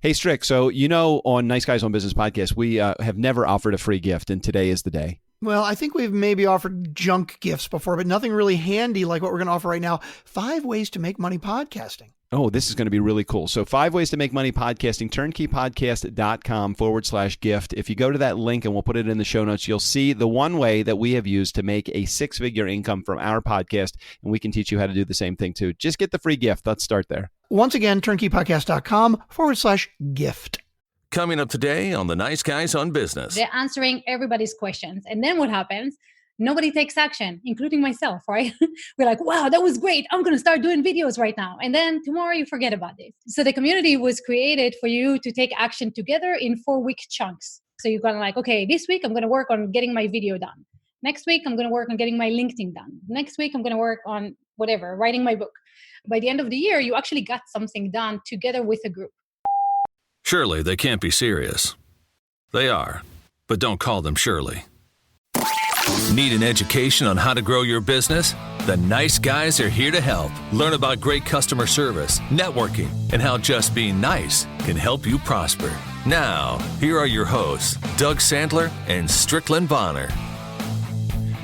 Hey, Strick. So, on Nice Guys on Business podcast, we have never offered a free gift, and today is the day. Well, I think we've maybe offered junk gifts before, but nothing really handy like what we're going to offer right now. 5 ways to make money podcasting. Oh, this is going to be really cool. So 5 ways to make money podcasting, turnkeypodcast.com/gift. If you go to that link, and we'll put it in the show notes, you'll see the one way that we have used to make a 6-figure income from our podcast, and we can teach you how to do the same thing too. Just get the free gift. Let's start there. Once again, turnkeypodcast.com/gift. Coming up today on the Nice Guys on Business. They're answering everybody's questions. And then what happens? Nobody takes action, including myself, right? We're like, wow, that was great. I'm going to start doing videos right now. And then tomorrow you forget about it. So the community was created for you to take action together in 4-week chunks. So you're going to like, okay, this week I'm going to work on getting my video done. Next week, I'm going to work on getting my LinkedIn done. Next week, I'm going to work on whatever, writing my book. By the end of the year, you actually got something done together with a group. Surely they can't be serious. They are, but don't call them Shirley. Need an education on how to grow your business? The Nice Guys are here to help. Learn about great customer service, networking, and how just being nice can help you prosper. Now, here are your hosts, Doug Sandler and Strickland Bonner.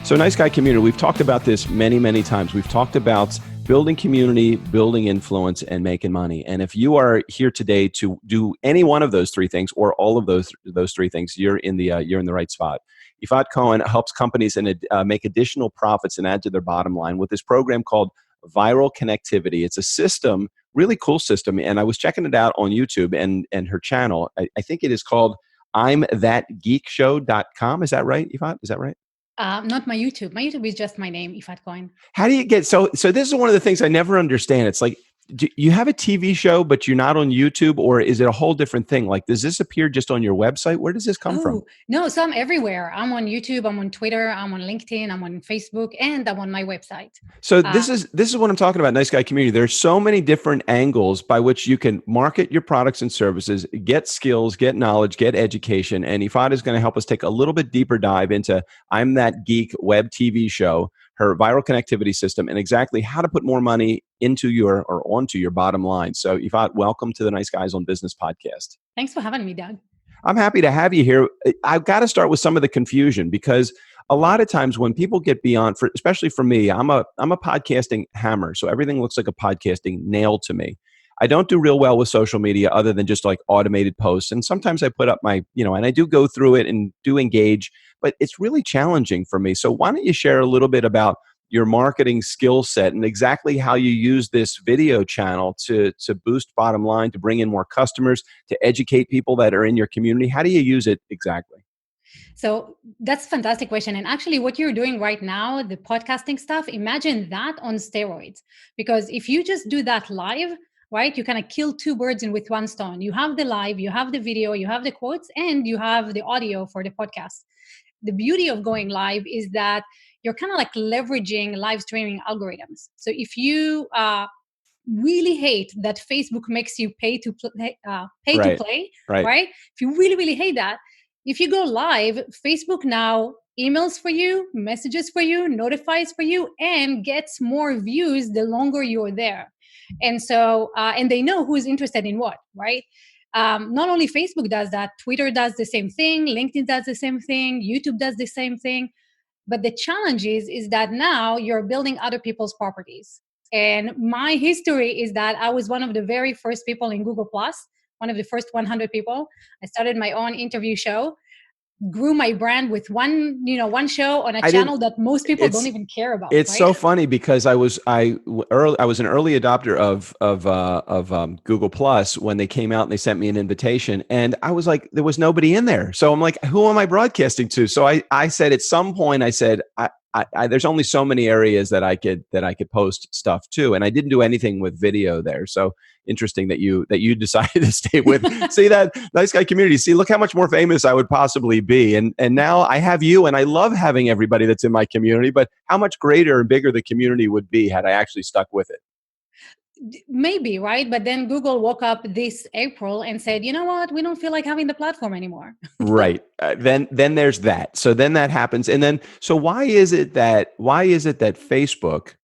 So Nice Guy community, we've talked about this many, many times. We've talked about building community, building influence, and making money. And if you are here today to do any one of those 3 things, or all of those 3 things, you're in the right spot. Yifat Cohen helps companies make additional profits and add to their bottom line with this program called Viral Connectivity. It's a system, really cool system, and I was checking it out on YouTube and her channel. I think it is called I'mThatGeekShow.com. Is that right, Yifat? Is that right? Not my YouTube. My YouTube is just my name, Yifat Cohen. How do you get so this is one of the things I never understand. It's like, do you have a TV show, but you're not on YouTube, or is it a whole different thing? Like, does this appear just on your website? Where does this come from? No, so I'm everywhere. I'm on YouTube, I'm on Twitter, I'm on LinkedIn, I'm on Facebook, and I'm on my website. So this is what I'm talking about, Nice Guy community. There's so many different angles by which you can market your products and services, get skills, get knowledge, get education. And Yifat is going to help us take a little bit deeper dive into I'm That Geek web TV show, her viral connectivity system, and exactly how to put more money onto your bottom line. So Yifat, welcome to the Nice Guys on Business podcast. Thanks for having me, Doug. I'm happy to have you here. I've got to start with some of the confusion, because a lot of times when people get beyond, especially for me, I'm a podcasting hammer. So everything looks like a podcasting nail to me. I don't do real well with social media other than just like automated posts. And sometimes I put up my, and I do go through it and do engage, but it's really challenging for me. So why don't you share a little bit about your marketing skill set and exactly how you use this video channel to boost bottom line, to bring in more customers, to educate people that are in your community? How do you use it exactly? So that's a fantastic question. And actually what you're doing right now, the podcasting stuff, imagine that on steroids. Because if you just do that live, right, you kind of kill 2 birds with 1 stone. You have the live, you have the video, you have the quotes, and you have the audio for the podcast. The beauty of going live is that you're kind of like leveraging live streaming algorithms. So if you really hate that Facebook makes you pay to play, right? If you really, really hate that, if you go live, Facebook now emails for you, messages for you, notifies for you, and gets more views the longer you're there. And so, and they know who's interested in what, right? Not only Facebook does that, Twitter does the same thing, LinkedIn does the same thing, YouTube does the same thing. But the challenge is that now you're building other people's properties. And my history is that I was one of the very first people in Google+, one of the first 100 people. I started my own interview show, grew my brand with one show on a channel that most people don't even care about. It's so funny because I was an early adopter of Google Plus when they came out and they sent me an invitation, and I was like, there was nobody in there. So I'm like, who am I broadcasting to? So I said at some point, I said, there's only so many areas that I could post stuff to, and I didn't do anything with video there. So interesting that you decided to stay with. See that Nice Guy community. See, look how much more famous I would possibly be, and now I have you, and I love having everybody that's in my community. But how much greater and bigger the community would be had I actually stuck with it. Maybe, right? But then Google woke up this April and said, you know what? We don't feel like having the platform anymore. Right. Then there's that. So then that happens. And then, so why is it that Facebook,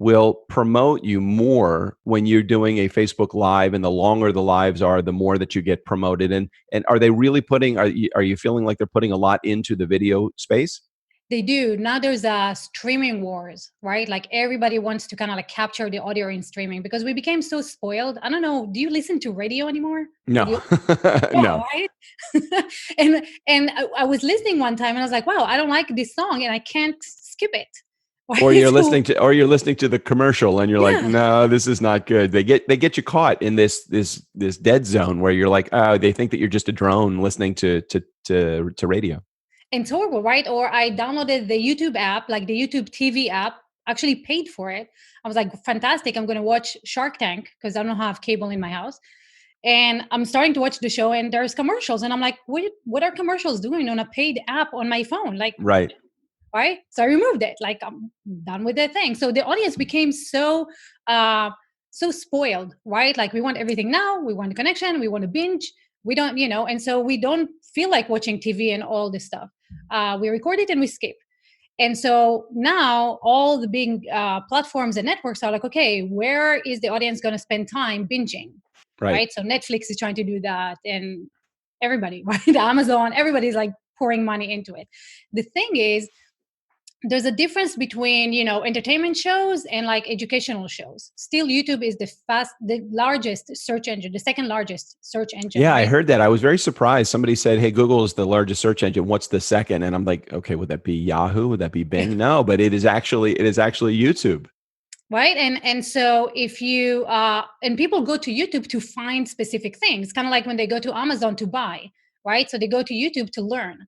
will promote you more when you're doing a Facebook Live, and the longer the lives are, the more that you get promoted. And are they really are you feeling like they're putting a lot into the video space? They do. Now there's a streaming wars, right? Like everybody wants to kind of like capture the audio in streaming because we became so spoiled. I don't know. Do you listen to radio anymore? No. Radio? No. Yeah, right. and I was listening one time and I was like, wow, I don't like this song and I can't skip it. Right? Or you're So, listening to the commercial and you're like, yeah. no, this is not good. They get you caught in this dead zone where you're like, oh, they think that you're just a drone listening to radio. And it's horrible, right? Or I downloaded the YouTube app, like the YouTube TV app, actually paid for it. I was like, fantastic. I'm going to watch Shark Tank because I don't have cable in my house. And I'm starting to watch the show and there's commercials. And I'm like, what are commercials doing on a paid app on my phone? Like, Right. right? So I removed it. Like, I'm done with that thing. So the audience became so spoiled, right? Like we want everything now. We want a connection. We want to binge. We don't, and so we don't feel like watching TV and all this stuff. We record it and we skip. And so now all the big platforms and networks are like, okay, where is the audience going to spend time binging? Right. So Netflix is trying to do that, and everybody, right? Amazon, everybody's like pouring money into it. The thing is, there's a difference between entertainment shows and like educational shows. Still, YouTube is the largest search engine, the second largest search engine. Yeah, right? I heard that. I was very surprised. Somebody said, hey, Google is the largest search engine. What's the second? And I'm like, okay, would that be Yahoo? Would that be Bing? No, but it is actually YouTube. Right. And so if you and people go to YouTube to find specific things, kind of like when they go to Amazon to buy, right? So they go to YouTube to learn.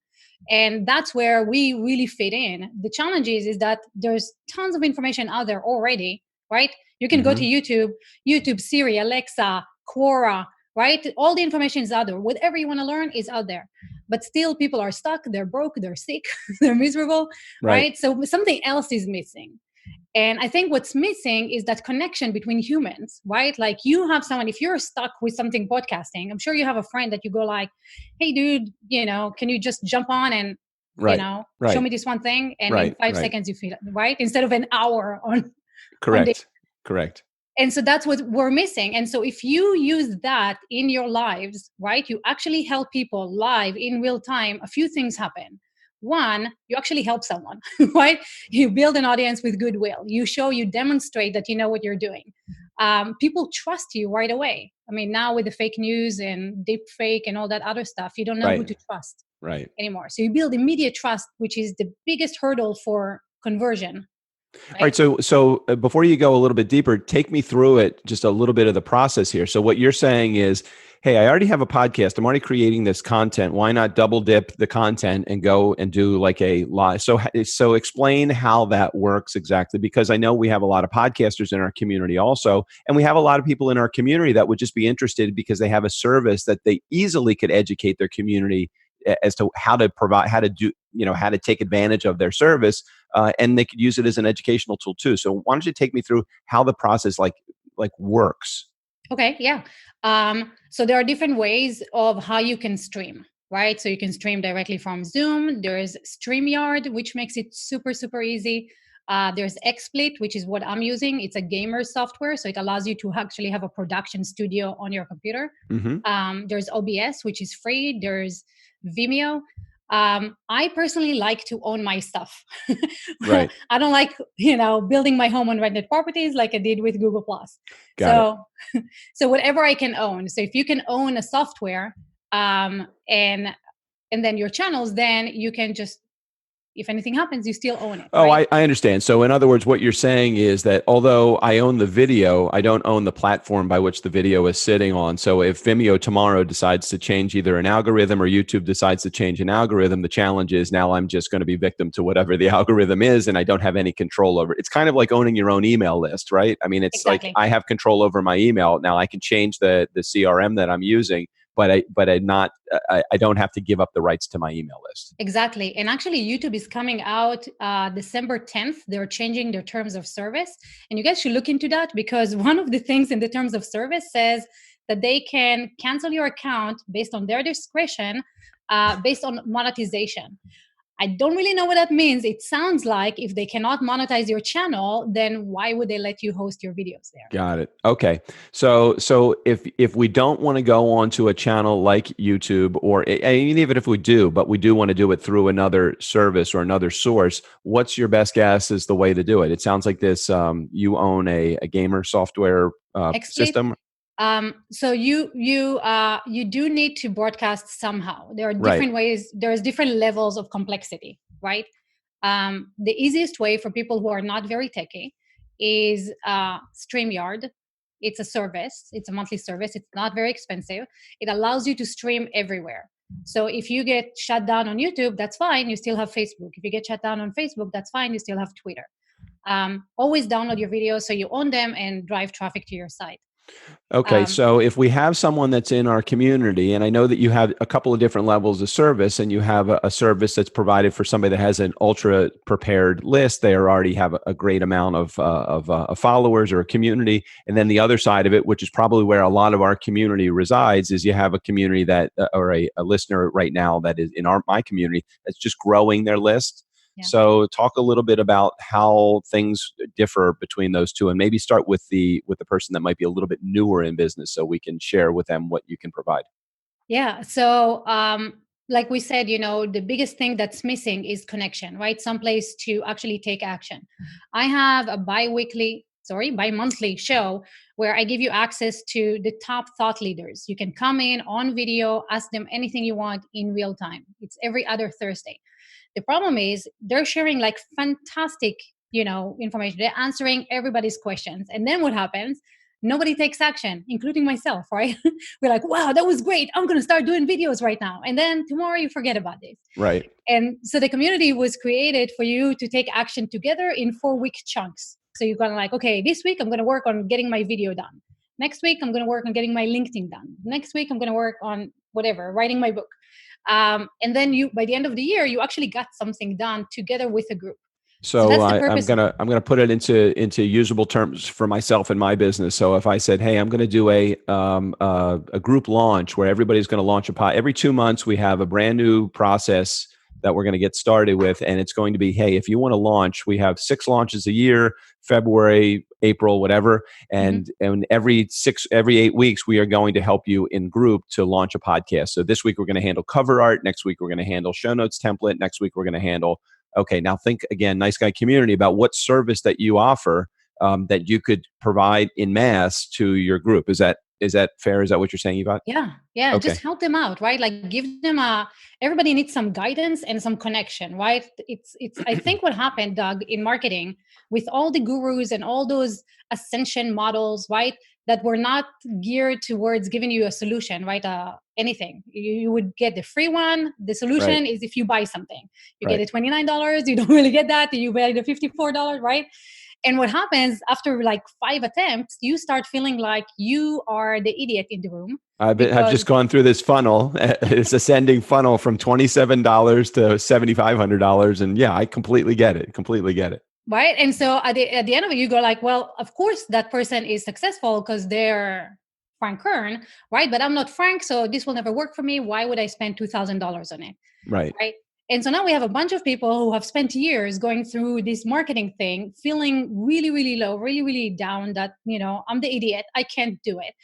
And that's where we really fit in. The challenge is that there's tons of information out there already, right? You can go to YouTube, Siri, Alexa, Quora, right? All the information is out there. Whatever you want to learn is out there. But still people are stuck, they're broke, they're sick, they're miserable, right? So something else is missing. And I think what's missing is that connection between humans, right? Like you have someone, if you're stuck with something podcasting, I'm sure you have a friend that you go like, hey dude, can you just jump on and, show me this one thing? And in 5 seconds you feel it, right? Instead of an hour on. Correct. And so that's what we're missing. And so if you use that in your lives, right, you actually help people live in real time, a few things happen. One, you actually help someone, right? You build an audience with goodwill. You demonstrate that you know what you're doing. People trust you right away. I mean, now with the fake news and deep fake and all that other stuff, you don't know who to trust anymore. So you build immediate trust, which is the biggest hurdle for conversion. Right? All right. So before you go a little bit deeper, take me through it, just a little bit of the process here. So what you're saying is, hey, I already have a podcast. I'm already creating this content. Why not double dip the content and go and do like a live? So explain how that works exactly, because I know we have a lot of podcasters in our community also, and we have a lot of people in our community that would just be interested because they have a service that they easily could educate their community as to how to provide, how to do, how to take advantage of their service, and they could use it as an educational tool too. So why don't you take me through how the process like works? Okay, yeah. So there are different ways of how you can stream, right? So you can stream directly from Zoom. There's StreamYard, which makes it super, super easy. There's XSplit, which is what I'm using. It's a gamer software, so it allows you to actually have a production studio on your computer. There's OBS, which is free. There's Vimeo. I personally like to own my stuff. Right. I don't like, building my home on rented properties like I did with Google Plus. So whatever I can own. So if you can own a software, and then your channels, then you can just, if anything happens, you still own it. Oh, right? I understand. So in other words, what you're saying is that although I own the video, I don't own the platform by which the video is sitting on. So if Vimeo tomorrow decides to change either an algorithm or YouTube decides to change an algorithm, the challenge is now I'm just going to be victim to whatever the algorithm is, and I don't have any control over it. It's kind of like owning your own email list, right? I mean, it's like I have control over my email. Now I can change the CRM that I'm using, but I don't have to give up the rights to my email list. Exactly. And actually YouTube is coming out December 10th. They're changing their terms of service. And you guys should look into that, because one of the things in the terms of service says that they can cancel your account based on their discretion, based on monetization. I don't really know what that means. It sounds like if they cannot monetize your channel, then why would they let you host your videos there? Got it. Okay. So if we don't want to go onto a channel like YouTube, or even if we do, but we do want to do it through another service or another source, what's your best guess is the way to do it? It sounds like this. You own a gamer software system, So you do need to broadcast somehow. There are right? different ways. There's different levels of complexity, right? The easiest way for people who are not very techy is StreamYard. It's a service. It's a monthly service. It's not very expensive. It allows you to stream everywhere. So if you get shut down on YouTube, that's fine. You still have Facebook. If you get shut down on Facebook, that's fine. You still have Twitter. Always download your videos so you own them and drive traffic to your site. Okay, so if we have someone that's in our community, and I know that you have a couple of different levels of service, and you have a service that's provided for somebody that has an ultra prepared list, they already have a great amount of followers or a community, and then the other side of it, which is probably where a lot of our community resides, is you have a community that, or a listener right now that is in my community that's just growing their list. Yeah. So talk a little bit about how things differ between those two, and maybe start with the person that might be a little bit newer in business, so we can share with them what you can provide. Yeah. So, like we said, the biggest thing that's missing is connection, right? Someplace to actually take action. I have a bi-monthly show where I give you access to the top thought leaders. You can come in on video, ask them anything you want in real time. It's every other Thursday. The problem is they're sharing like fantastic, information. They're answering everybody's questions. And then what happens? Nobody takes action, including myself, right? We're like, wow, that was great. I'm going to start doing videos right now. And then tomorrow you forget about this. Right. And so the community was created for you to take action together in 4-week chunks. So you're going to like, okay, this week I'm going to work on getting my video done. Next week, I'm going to work on getting my LinkedIn done. Next week, I'm going to work on whatever, writing my book. And then by the end of the year, you actually got something done together with a group. So that's the I'm purpose. gonna put it into usable terms for myself and my business. So if I said, hey, I'm going to do a group launch where everybody's going to launch a pod. Every 2 months, we have a brand new process that we're going to get started with, and it's going to be, hey, if you want to launch, we have 6 launches a year, February, April, whatever, and every 8 weeks we are going to help you in group to launch a podcast. So this week we're going to handle cover art. Next week we're going to handle show notes template. Next week we're going to handle. Okay, now think again, Nice Guy community, about what service that you offer that you could provide in mass to your group. Is that fair? Is that what you're saying, Yifat? Yeah. Okay. Just help them out, right? Like give them everybody needs some guidance and some connection, right? It's I think what happened, Doug, in marketing with all the gurus and all those ascension models, right? That were not geared towards giving you a solution, right? Anything. You would get the free one. The solution is if you buy something. You get it $29. You don't really get that. You buy the $54, right? And what happens after like 5 attempts, you start feeling like you are the idiot in the room. I've just gone through this funnel, this ascending funnel from $27 to $7,500. And yeah, I completely get it. Right. And so at the end of it, you go like, well, of course that person is successful because they're Frank Kern, right? But I'm not Frank, so this will never work for me. Why would I spend $2,000 on it? Right. And so now we have a bunch of people who have spent years going through this marketing thing, feeling really, really low, really, really down that, I'm the idiot. I can't do it.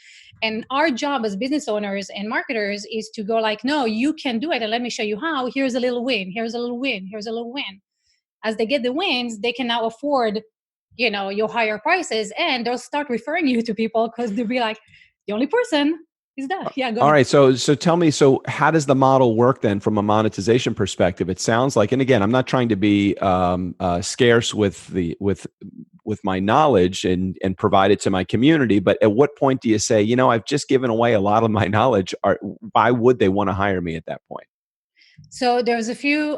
And our job as business owners and marketers is to go like, no, you can do it. And let me show you how. Here's a little win. Here's a little win. Here's a little win. As they get the wins, they can now afford, your higher prices, and they'll start referring you to people because they'll be like, the only person is that. Yeah. Go All ahead. right. So tell me, so how does the model work then from a monetization perspective? It sounds like, and again, I'm not trying to be scarce with my knowledge and provide it to my community, but at what point do you say, I've just given away a lot of my knowledge. Why would they want to hire me at that point? So there's a few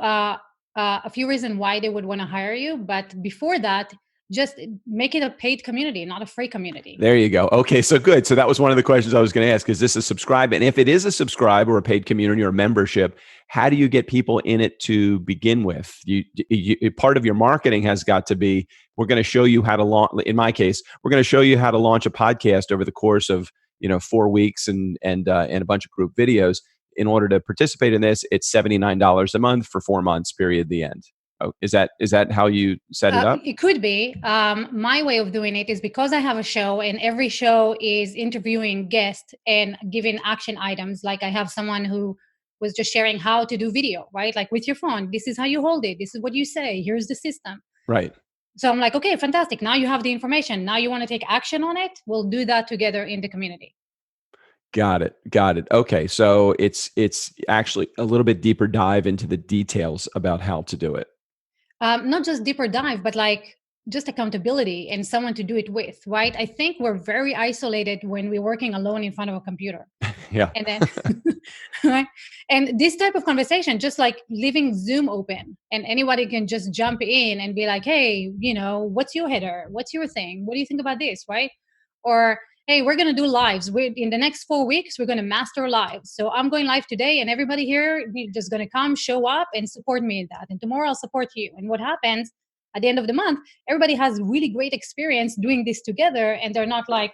reasons why they would want to hire you, but before that, just make it a paid community, not a free community. There you go. Okay, so good. So that was one of the questions I was going to ask. Is this a subscribe? And if it is a subscribe or a paid community or a membership, how do you get people in it to begin with? You part of your marketing has got to be, we're going to show you how to launch. In my case, we're going to show you how to launch a podcast over the course of 4 weeks and a bunch of group videos. in order to participate in this, it's $79 a month for 4 months, period, the end. Oh, is that how you set it up? It could be. My way of doing it is because I have a show and every show is interviewing guests and giving action items. Like I have someone who was just sharing how to do video, right? Like with your phone, this is how you hold it. This is what you say. Here's the system. Right. So I'm like, okay, fantastic. Now you have the information. Now you want to take action on it. We'll do that together in the community. Got it. Okay. So it's actually a little bit deeper dive into the details about how to do it. Not just deeper dive, but like just accountability and someone to do it with, right? I think we're very isolated when we're working alone in front of a computer. Yeah. And then, right? And this type of conversation, just like leaving Zoom open and anybody can just jump in and be like, hey, what's your header? What's your thing? What do you think about this, right? Or, hey, we're going to do lives. In the next 4 weeks, we're going to master lives. So I'm going live today and everybody here is just going to come, show up and support me in that. And tomorrow I'll support you. And what happens at the end of the month, everybody has really great experience doing this together. And they're not like,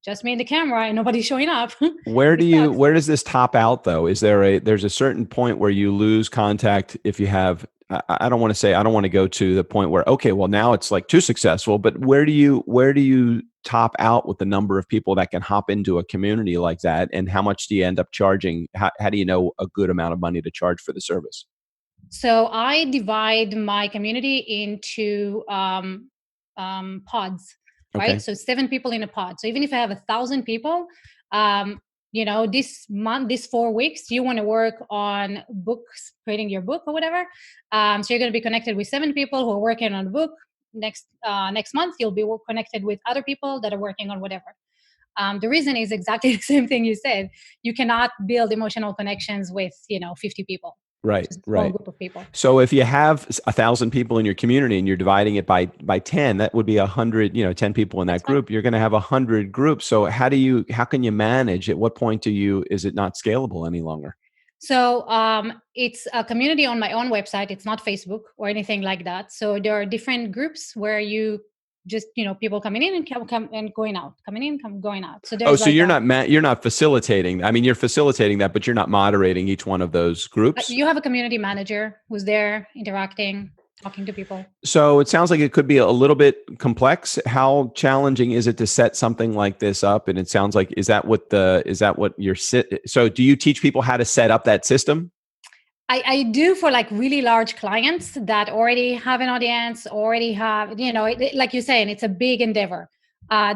just me and the camera and nobody's showing up. Where does this top out though? There's a certain point where you lose contact if you have, I don't want to go to the point where, okay, well now it's like too successful, but where do you top out with the number of people that can hop into a community like that? And how much do you end up charging? How do you know a good amount of money to charge for the service? So I divide my community into pods, right? Okay. So 7 people in a pod. So even if I have 1,000 people, this month, these 4 weeks, you want to work on books, creating your book or whatever. So you're going to be connected with 7 people who are working on a book. Next month, you'll be connected with other people that are working on whatever. The reason is exactly the same thing you said. You cannot build emotional connections with 50 people. Right. Just a small group of people. So if you have 1,000 people in your community and you're dividing it by 10, that would be 100, 10 people in that group. You're going to have 100 groups. So how can you manage? At what point is it not scalable any longer? So it's a community on my own website. It's not Facebook or anything like that. So there are different groups where you just people coming in and come and going out, coming in, going out. So there's you're not facilitating. I mean, you're facilitating that, but you're not moderating each one of those groups. You have a community manager who's there interacting, talking to people. So it sounds like it could be a little bit complex. How challenging is it to set something like this up? And it sounds like so do you teach people how to set up that system? I do for like really large clients that already have an audience, already have, like you're saying, it's a big endeavor.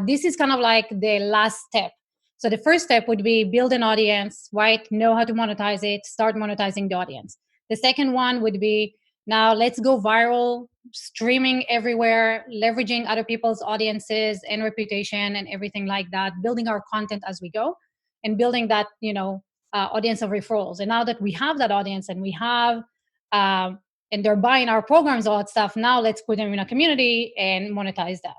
This is kind of like the last step. So the first step would be build an audience, right? Know how to monetize it, start monetizing the audience. The second one would be, now let's go viral, streaming everywhere, leveraging other people's audiences and reputation and everything like that, building our content as we go and building that, audience of referrals. And now that we have that audience and we have, and they're buying our programs, all that stuff, now let's put them in a community and monetize that.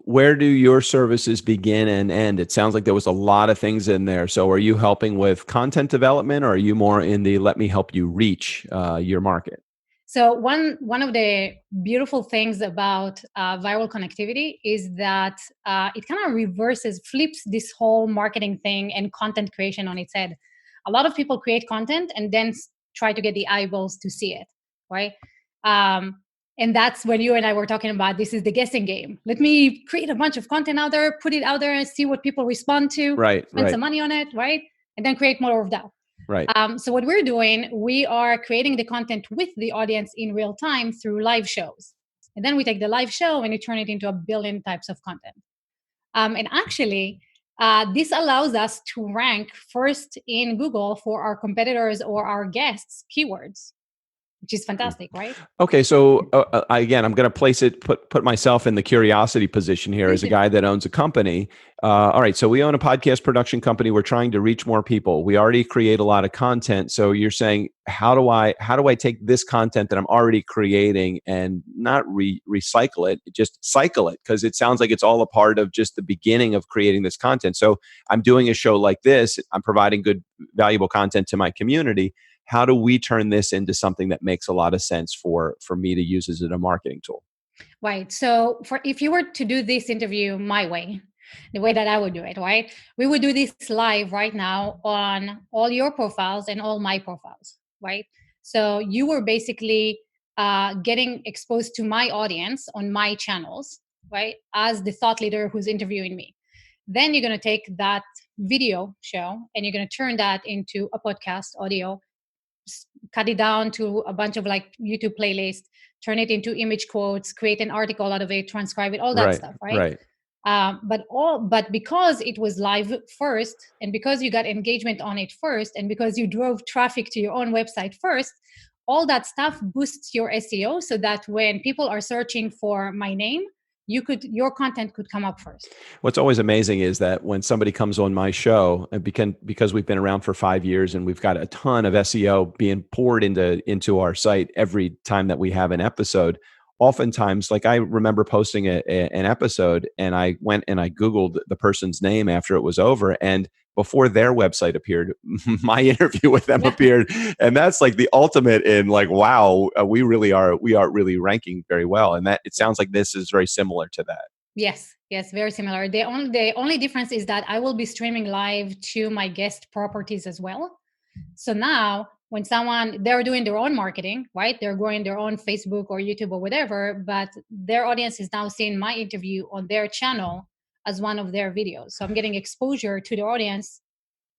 Where do your services begin and end? It sounds like there was a lot of things in there. So are you helping with content development, or are you more in the let me help you reach your market? So one of the beautiful things about viral connectivity is that it kind of flips this whole marketing thing and content creation on its head. A lot of people create content and then try to get the eyeballs to see it, right? And that's when you and I were talking about, this is the guessing game. Let me create a bunch of content out there, put it out there and see what people respond to, spend some money on it, right? And then create more of that. Right. So what we're doing, we are creating the content with the audience in real time through live shows. And then we take the live show and we turn it into a billion types of content. And actually, this allows us to rank first in Google for our competitors or our guests' keywords, which is fantastic, right? Okay, so again, I'm going to put myself in the curiosity position here as a guy that owns a company. All right, so we own a podcast production company. We're trying to reach more people. We already create a lot of content. So you're saying, how do I take this content that I'm already creating and not recycle it, just cycle it? Because it sounds like it's all a part of just the beginning of creating this content. So I'm doing a show like this. I'm providing good, valuable content to my community. How do we turn this into something that makes a lot of sense for me to use as a marketing tool? Right. So if you were to do this interview my way, the way that I would do it, right? We would do this live right now on all your profiles and all my profiles, right? So you were basically getting exposed to my audience on my channels, right? As the thought leader who's interviewing me. Then you're going to take that video show and you're going to turn that into a podcast audio, cut it down to a bunch of like YouTube playlists, turn it into image quotes, create an article out of it, transcribe it, all that Right. stuff, right? Right. But because it was live first, and because you got engagement on it first, and because you drove traffic to your own website first, all that stuff boosts your SEO so that when people are searching for my name, your content could come up first. What's always amazing is that when somebody comes on my show, and because we've been around for 5 years and we've got a ton of SEO being poured into our site every time that we have an episode. Oftentimes, like I remember posting an episode and I went and I Googled the person's name after it was over, and before their website appeared, my interview with them appeared. And that's like the ultimate in like, wow, we are really ranking very well. And that it sounds like this is very similar to that. Yes, very similar. The only difference is that I will be streaming live to my guest properties as well. So now when they're doing their own marketing, right? They're growing their own Facebook or YouTube or whatever, but their audience is now seeing my interview on their channel as one of their videos. So I'm getting exposure to their audience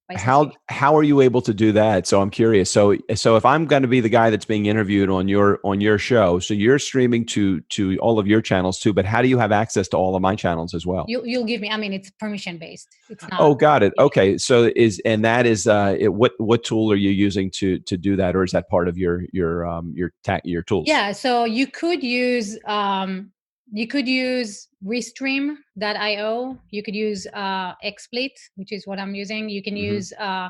by association. How are you able to do that? So I'm curious. So if I'm going to be the guy that's being interviewed on your show, so you're streaming to all of your channels too, but how do you have access to all of my channels as well? You'll give me, I mean, it's permission based. It's not. Oh, got it. Okay. So what tool are you using to do that, or is that part of your tools? Yeah. So you could use Restream.io. You could use XSplit, which is what I'm using. You can use I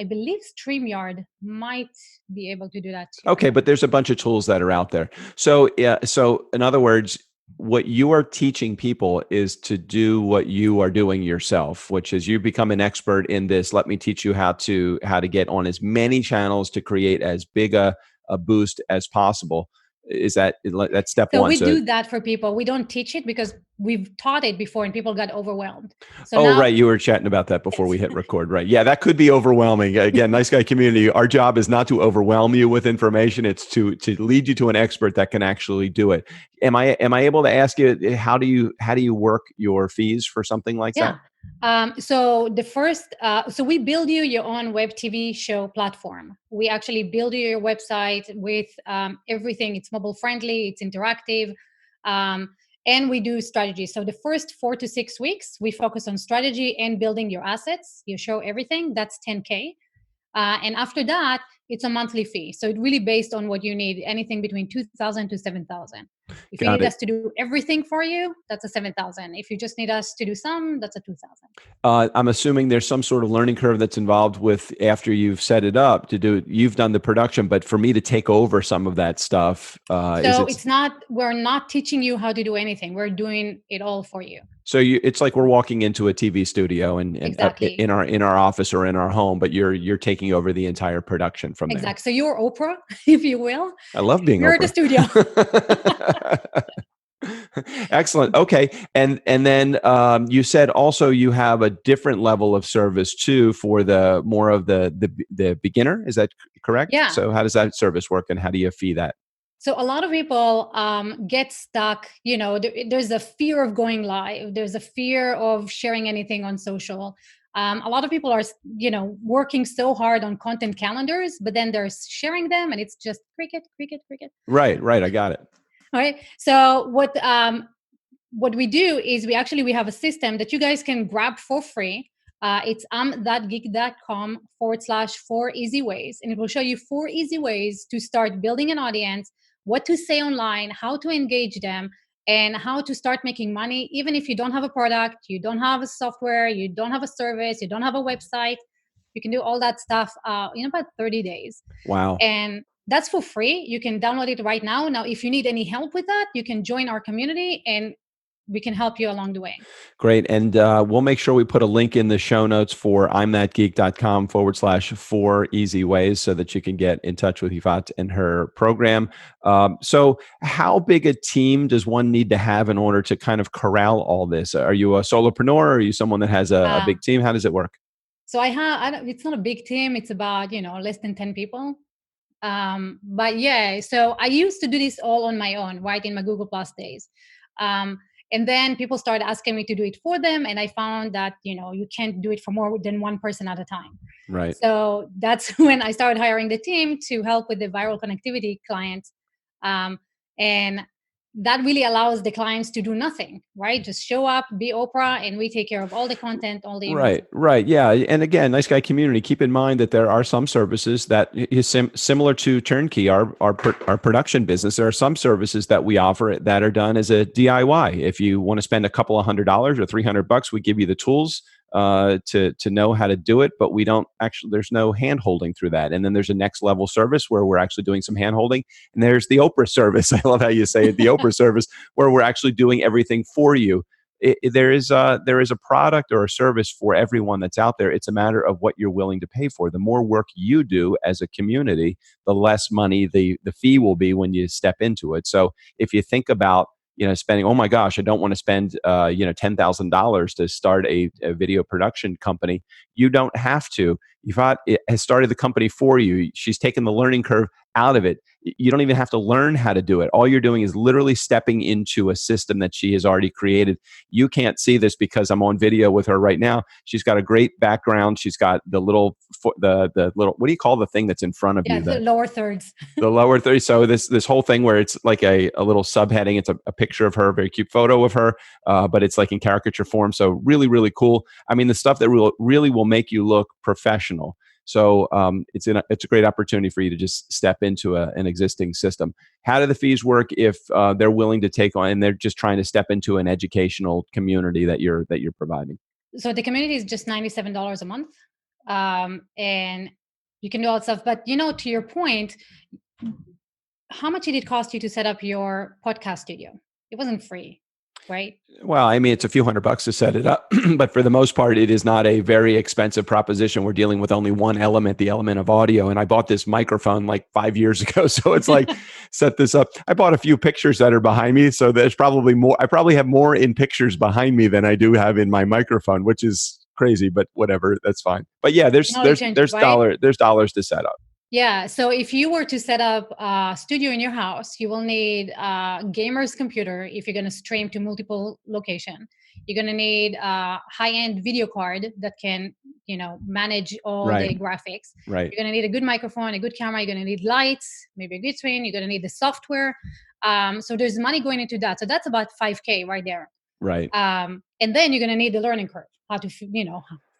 believe StreamYard might be able to do that too. Okay, but there's a bunch of tools that are out there. So so in other words, what you are teaching people is to do what you are doing yourself, which is you become an expert in this. Let me teach you how to get on as many channels to create as big a boost as possible. Is that's step So one? we do that for people. We don't teach it because we've taught it before and people got overwhelmed. So right. You were chatting about that before we hit record, right? Yeah, that could be overwhelming. Again, Nice Guy community, our job is not to overwhelm you with information. It's to lead you to an expert that can actually do it. Am I able to ask you, how do you work your fees for something like that? So we build you your own web TV show platform. We actually build you your website with everything. It's mobile friendly, it's interactive, and we do strategy. So the first 4 to 6 weeks, we focus on strategy and building your assets. You show everything. That's $10K. And after that, it's a monthly fee. So it really based on what you need, anything between $2,000 to $7,000. If you need us to do everything for you, that's a $7,000. If you just need us to do some, that's a $2,000. I'm assuming there's some sort of learning curve that's involved with after you've set it up to do. You've done the production, but for me to take over some of that stuff, we're not teaching you how to do anything. We're doing it all for you. So it's like we're walking into a TV studio and exactly. in our office or in our home, but you're taking over the entire production from there. Exactly. So you're Oprah, if you will. I love being You're Oprah. at the studio. Excellent. Okay. And then you said also you have a different level of service too for the more of the beginner. Is that correct? Yeah. So how does that service work and how do you fee that? So a lot of people get stuck, there's a fear of going live. There's a fear of sharing anything on social. A lot of people are, working so hard on content calendars, but then they're sharing them and it's just cricket. Right. I got it. All right. So what we do is we have a system that you guys can grab for free. It's thatgeek.com/4 easy ways. And it will show you 4 easy ways to start building an audience, what to say online, how to engage them, and how to start making money. Even if you don't have a product, you don't have a software, you don't have a service, you don't have a website, you can do all that stuff in about 30 days. Wow. And that's for free. You can download it right now. Now, if you need any help with that, you can join our community and we can help you along the way. Great. And we'll make sure we put a link in the show notes for imthatgeek.com/4 easy ways so that you can get in touch with Yifat and her program. So how big a team does one need to have in order to kind of corral all this? Are you a solopreneur, or are you someone that has a big team? How does it work? So it's not a big team. It's about, less than 10 people. But yeah, so I used to do this all on my own, right, in my Google Plus days. And then people started asking me to do it for them. And I found that, you can't do it for more than one person at a time. Right. So that's when I started hiring the team to help with the viral connectivity clients. And that really allows the clients to do nothing, right? Just show up, be Oprah, and we take care of all the content, all the Right, right, yeah. And again, Nice Guy community, keep in mind that there are some services that is similar to Turnkey, our production business. There are some services that we offer that are done as a DIY. If you want to spend a couple of $100 or $300, we give you the tools to know how to do it, but we don't actually, there's no hand holding through that. And then there's a next level service where we're actually doing some hand holding. And there's the Oprah service. I love how you say it, the Oprah service, where we're actually doing everything for you. There is a product or a service for everyone that's out there. It's a matter of what you're willing to pay for. The more work you do as a community, the less money the fee will be when you step into it. So if you think about spending, oh my gosh, I don't want to spend $10,000 to start a video production company. You don't have to. Yifat has started the company for you. She's taken the learning curve out of it. You don't even have to learn how to do it. All you're doing is literally stepping into a system that she has already created. You can't see this because I'm on video with her right now. She's got a great background. She's got the little, the little, what do you call the thing that's in front of you? The lower thirds. The lower thirds. So this whole thing where it's like a little subheading. It's a picture of her, a very cute photo of her, but it's like in caricature form. So really, really cool. I mean, the stuff that really will make you look professional. So it's a great opportunity for you to just step into an existing system. How do the fees work if they're willing to take on and they're just trying to step into an educational community that you're providing? So the community is just $97 a month, and you can do all that stuff. But to your point, how much did it cost you to set up your podcast studio? It wasn't free, right? Well, I mean, it's a few $100 to set it up, but for the most part, it is not a very expensive proposition. We're dealing with only one element, the element of audio. And I bought this microphone like 5 years ago. So it's like, set this up. I bought a few pictures that are behind me. So there's probably more. I probably have more in pictures behind me than I do have in my microphone, which is crazy, but whatever, that's fine. But yeah, there's dollars to set up. Yeah. So if you were to set up a studio in your house, you will need a gamer's computer if you're going to stream to multiple locations. You're going to need a high-end video card that can, manage all the graphics. Right. You're going to need a good microphone, a good camera. You're going to need lights, maybe a good screen. You're going to need the software. So there's money going into that. So that's about $5,000 right there. Right. And then you're going to need the learning curve, how to,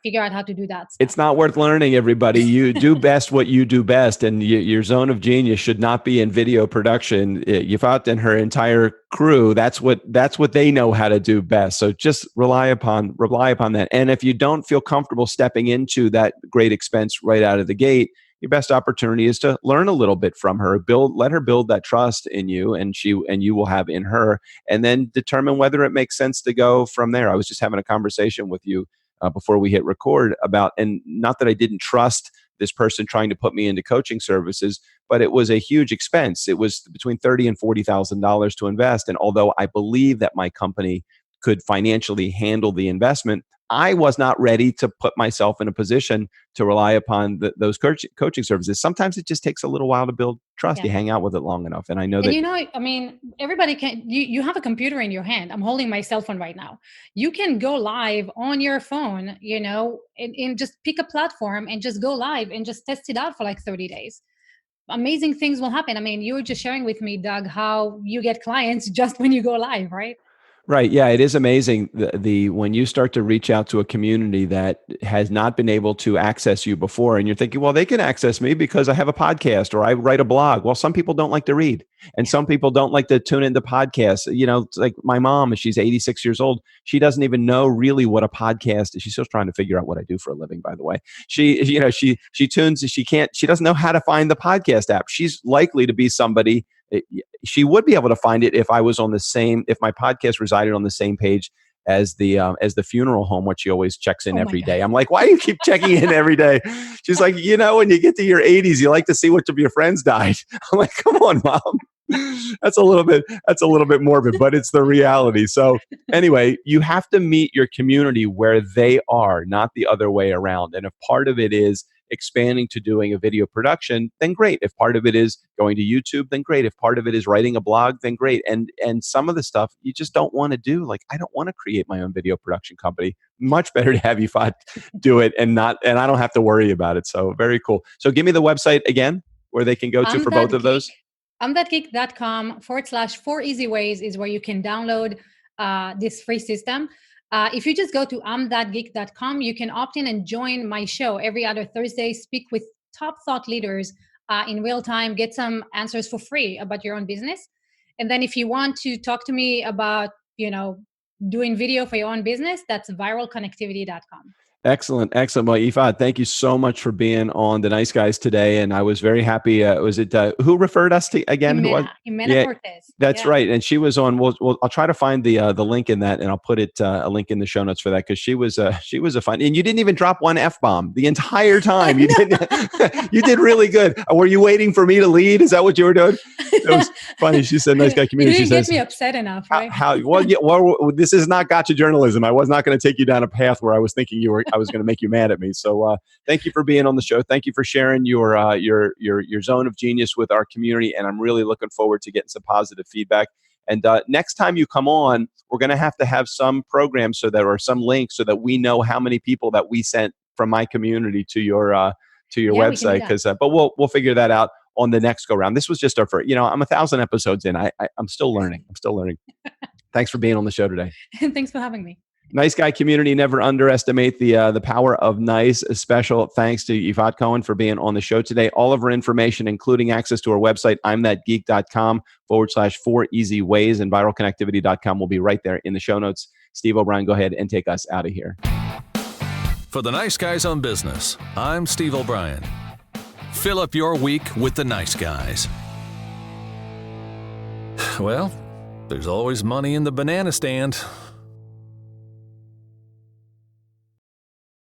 figure out how to do that stuff. It's not worth learning, everybody. You do best what you do best, and your zone of genius should not be in video production. Yifat and her entire crew, that's what they know how to do best. So just rely upon that. And if you don't feel comfortable stepping into that great expense right out of the gate, your best opportunity is to learn a little bit from her. Let her build that trust in you, and you will have in her, and then determine whether it makes sense to go from there. I was just having a conversation with you before we hit record about, and not that I didn't trust this person trying to put me into coaching services, but it was a huge expense. It was between $30,000 and $40,000 to invest. And although I believe that my company could financially handle the investment, I was not ready to put myself in a position to rely upon those coaching services. Sometimes it just takes a little while to build trust. Yeah. You hang out with it long enough. And I know that, everybody can, you have a computer in your hand. I'm holding my cell phone right now. You can go live on your phone, and just pick a platform and just go live and just test it out for like 30 days. Amazing things will happen. You were just sharing with me, Doug, how you get clients just when you go live, right? Right. Yeah, it is amazing when you start to reach out to a community that has not been able to access you before, and you're thinking, well, they can access me because I have a podcast or I write a blog. Well, some people don't like to read, and some people don't like to tune into podcasts. It's like my mom, she's 86 years old. She doesn't even know really what a podcast is. She's still trying to figure out what I do for a living, by the way. She tunes. She doesn't know how to find the podcast app. She's likely to be somebody she would be able to find it if if my podcast resided on the same page as the funeral home, which she always checks in every day. I'm like, why do you keep checking in every day? She's like, when you get to your 80s, you like to see which of your friends died. I'm like, come on, Mom. That's a little bit morbid, but it's the reality. So anyway, you have to meet your community where they are, not the other way around. And if part of it is expanding to doing a video production, then great. If part of it is going to YouTube, then great. If part of it is writing a blog, then great. And some of the stuff you just don't want to do. Like, I don't want to create my own video production company. Much better to have Yifat do it and I don't have to worry about it. So very cool. So give me the website again where they can go to for both of those. thatgeek.com/4 easy ways is where you can download this free system. If you just go to thatgeek.com, you can opt in and join my show every other Thursday, speak with top thought leaders in real time, get some answers for free about your own business. And then if you want to talk to me about, doing video for your own business, that's viralconnectivity.com. Excellent. Well, Yifat, thank you so much for being on The Nice Guys today. And I was very happy. Was it who referred us to again? Jimena Cortez. That's right. And she was on. I'll try to find the link in that, and I'll put a link in the show notes for that, because she was a fun. And you didn't even drop one F-bomb the entire time. You didn't. You did really good. Were you waiting for me to lead? Is that what you were doing? It was funny. She said, "Nice guy community." You didn't get me upset enough, right? Well, this is not gotcha journalism. I was not going to take you down a path where I was thinking I was going to make you mad at me. So thank you for being on the show. Thank you for sharing your zone of genius with our community. And I'm really looking forward to getting some positive feedback. And next time you come on, we're going to have some programs or some links so that we know how many people that we sent from my community to your website. But we'll figure that out on the next go round. This was just our first. I'm 1,000 episodes in. I'm still learning. Thanks for being on the show today. Thanks for having me. Nice guy community, never underestimate the power of nice. A special thanks to Yifat Cohen for being on the show today. All of our information, including access to our website, imthatgeek.com/4 easy ways, and viralconnectivity.com will be right there in the show notes. Steve O'Brien, go ahead and take us out of here. For the Nice Guys on Business, I'm Steve O'Brien. Fill up your week with the Nice Guys. Well, there's always money in the banana stand.